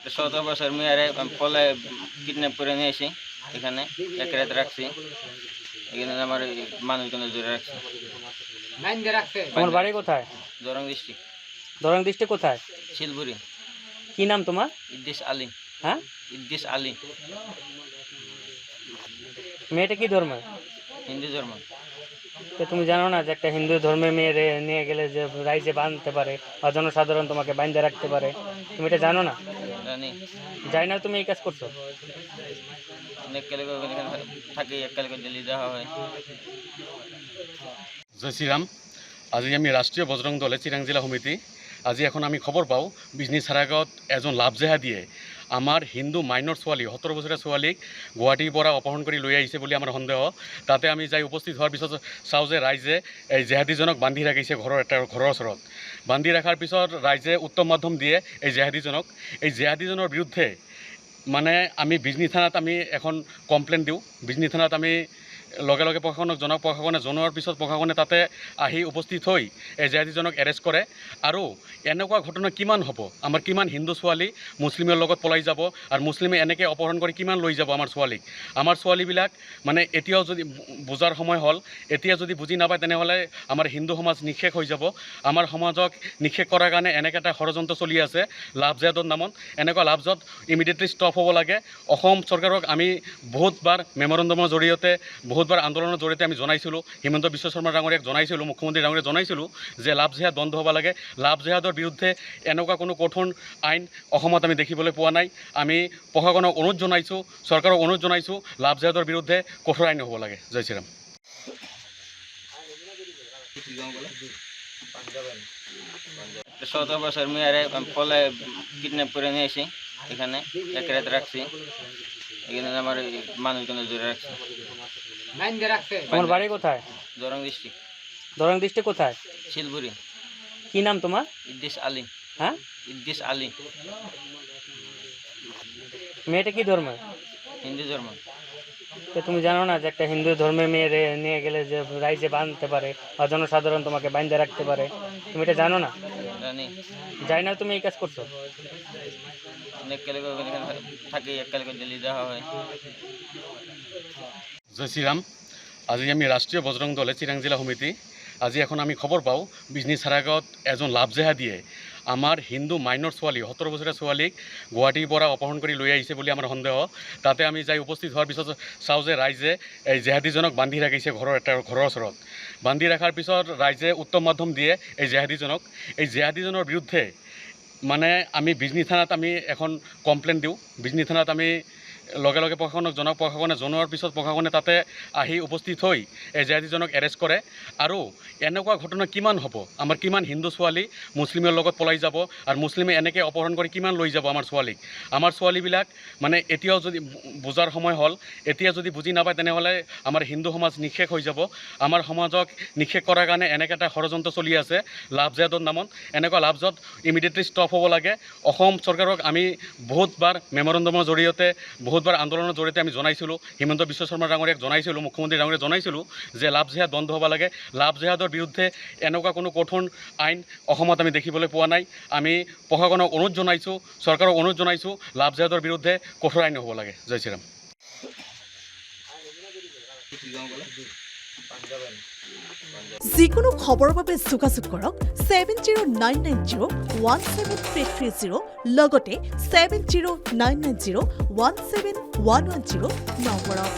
17 বছর মেয়েরে পলে কিডন্যাপ করে নিয়ে এসে এখানে এক রাত রাখছি। এখানে আমার মানুষজন জুড়ে রাখছে। তোমার বাড়ি কোথায়? দরং ডিস্ট্রিক্ট, দরং ডিস্ট্রিক্ট কোথায়? শিলপুরি। কি নাম তোমার? ইদ্দিস আলী। হ্যাঁ, ইদ্দিস আলী। মেয়েটা কি ধর্মের? হিন্দু ধর্ম। তো তুমি জানো না যে একটা হিন্দু ধর্মের মেয়ে নিয়ে গেলে যে রাইজে বাঁধতে পারে বা জনসাধারণ তোমাকে বাইন্ধে রাখতে পারে, তুমি এটা জানো না? জানি। জানি না তুমি এই কাজ করছো। এখানে থাকি, এককালে দিল্লি দেওয়া হয়। জয় শ্রীরাম। আজি আমি ৰাষ্ট্ৰীয় বজৰং দলে চিৰাং জিলা সমিতি আজি এখন আমি খবৰ পাওঁ বিজনী চাৰাগত এজন লাভজেহা দিয়ে আমাৰ হিন্দু মাইনৰ ছোৱালী 17 বছৰীয়া ছোৱালীক গুৱাহাটীৰ পৰা অপহৰণ কৰি লৈ আহিছে বুলি আমাৰ সন্দেহ। তাতে আমি যাই উপস্থিত হোৱাৰ পিছত চাওঁ যে ৰাইজে এই জেহাদীজনক বান্ধি ৰাখিছে ঘৰৰ ওচৰত। বান্ধি ৰখাৰ পিছত ৰাইজে উত্তম মাধ্যম দিয়ে এই জেহাদীজনক। এই জেহাদীজনৰ বিৰুদ্ধে মানে আমি বিজনী থানাত আমি এখন কমপ্লেইন দিওঁ। বিজনী থানাত আমি লগে লগে প্ৰশাসনে জনোৱাৰ পিছত প্ৰশাসনে তাতে আহি উপস্থিত হৈ এই জেহাদীজনক এৰেষ্ট কৰে। আৰু এনেকুৱা ঘটনা কিমান হ'ব? আমাৰ কিমান হিন্দু ছোৱালী মুছলিমৰ লগত পলাই যাব আৰু মুছলিমে এনেকৈ অপহৰণ কৰি কিমান লৈ যাব আমাৰ ছোৱালীক। আমাৰ ছোৱালীবিলাক মানে এতিয়াও যদি বুজাৰ সময় হ'ল, এতিয়া যদি বুজি নাপায় তেনেহ'লে আমাৰ হিন্দু সমাজ নিঃশেষ হৈ যাব। আমাৰ সমাজক নিঃশেষ কৰাৰ কাৰণে এনেকৈ এটা ষড়যন্ত্ৰ চলি আছে লাভজেহাদৰ নামত। এনেকুৱা লাভজেহাদ ইমিডিয়েটলি ষ্টপ হ'ব লাগে। অসম চৰকাৰক আমি বহুতবাৰ মেমৰেণ্ডমৰ জৰিয়তে বহুতবাৰ আন্দোলনৰ জৰিয়তে আমি জনাইছিলোঁ, হিমন্ত বিশ্ব শৰ্মা ডাঙৰীয়াক জনাইছিলোঁ, মুখ্যমন্ত্ৰী ডাঙৰীয়াক জনাইছিলোঁ যে লাভজেহাদ বন্ধ হ'ব লাগে। লাভজেহাদৰ বিৰুদ্ধে এনেকুৱা কোনো কঠোৰ আইন অসমত আমি দেখিবলৈ পোৱা নাই। আমি প্ৰশাসনক অনুৰোধ জনাইছোঁ, চৰকাৰক অনুৰোধ জনাইছোঁ, লাভজেহাদৰ বিৰুদ্ধে কঠোৰ আইন হ'ব লাগে। জয় শ্ৰীৰাম। 17 বছর মেয়েরে পলে কিডন্যাপ করে নিয়ে এসে এখানে এক রাত রাখছি। এখানে আমার মানুষজন জুড়ে রাখছে। তোমার বাড়ি কোথায়? দরং ডিস্ট্রিক্ট, দরং ডিস্ট্রিক্ট কোথায়? শিলপুরি। কি নাম তোমার? ইদ্দিস আলী। হ্যাঁ, ইদ্দিস আলী। মেয়েটা কি ধর্মের? হিন্দু ধর্ম। তো তুমি জানো না যে একটা হিন্দু ধর্মের মেয়ে নিয়ে গেলে যে রাইজে বাঁধতে পারে বা জনসাধারণ তোমাকে বাইন্ধে রাখতে পারে, তুমি এটা জানো না? জানি। জানি না তুমি এই কাজ করছো। এখানে থাকি, এককালে দিল্লি দেওয়া হয়। জয় শ্ৰীৰাম। আজি আমি ৰাষ্ট্ৰীয় বজৰং দলে চিৰাং জিলা সমিতি আজি এখন আমি খবৰ পাওঁ বিজনী চাৰাগত এজন লাভজেহা দিয়ে আমাৰ হিন্দু মাইনৰ ছোৱালী 17 বছৰীয়া ছোৱালীক গুৱাহাটীৰ পৰা অপহৰণ কৰি লৈ আহিছে বুলি আমাৰ সন্দেহ। তাতে আমি যাই উপস্থিত হোৱাৰ পিছত চাওঁ যে ৰাইজে এই জেহাদীজনক বান্ধি ৰাখিছে ঘৰৰ ওচৰত। বান্ধি ৰখাৰ পিছত ৰাইজে উত্তম মাধ্যম দিয়ে এই জেহাদীজনক। এই জেহাদীজনৰ বিৰুদ্ধে মানে আমি বিজনী থানাত আমি এখন কমপ্লেইন দিওঁ। বিজনী থানাত আমি লগে লগে প্ৰশাসনে জনোৱাৰ পিছত প্ৰশাসনে তাতে আহি উপস্থিত হৈ এই জেহাদীজনক এৰেষ্ট কৰে। আৰু এনেকুৱা ঘটনা কিমান হ'ব? আমাৰ কিমান হিন্দু ছোৱালী মুছলিমৰ লগত পলাই যাব আৰু মুছলিমে এনেকৈ অপহৰণ কৰি কিমান লৈ যাব আমাৰ ছোৱালীক। আমাৰ ছোৱালীবিলাক মানে এতিয়াও যদি বুজাৰ সময় হ'ল, এতিয়া যদি বুজি নাপায় তেনেহ'লে আমাৰ হিন্দু সমাজ নিঃশেষ হৈ যাব। আমাৰ সমাজক নিঃশেষ কৰাৰ কাৰণে এনেকৈ এটা ষড়যন্ত্ৰ চলি আছে লাভজেহাদৰ নামত। এনেকুৱা লাভজেহাদ ইমিডিয়েটলি ষ্টপ হ'ব লাগে। অসম চৰকাৰক আমি বহুতবাৰ মেমৰেণ্ডমৰ জৰিয়তে বহুতবাৰ আন্দোলনৰ জৰিয়তে আমি জনাইছিলোঁ, হিমন্ত বিশ্ব শৰ্মা ডাঙৰীয়াক জনাইছিলোঁ, মুখ্যমন্ত্ৰী ডাঙৰীয়াক জনাইছিলোঁ যে লাভজেহাদ বন্ধ হ'ব লাগে। লাভজেহাদৰ বিৰুদ্ধে এনেকুৱা কোনো কঠোৰ আইন অসমত আমি দেখিবলৈ পোৱা নাই। আমি প্ৰশাসনক অনুৰোধ জনাইছোঁ, চৰকাৰক অনুৰোধ জনাইছোঁ, লাভজেহাদৰ বিৰুদ্ধে কঠোৰ আইন হ'ব লাগে। জয় শ্ৰীৰাম। যিকোনো খবৰৰ বাবে যোগাযোগ কৰক 7099017330 লগতে 7099017110 নম্বৰত।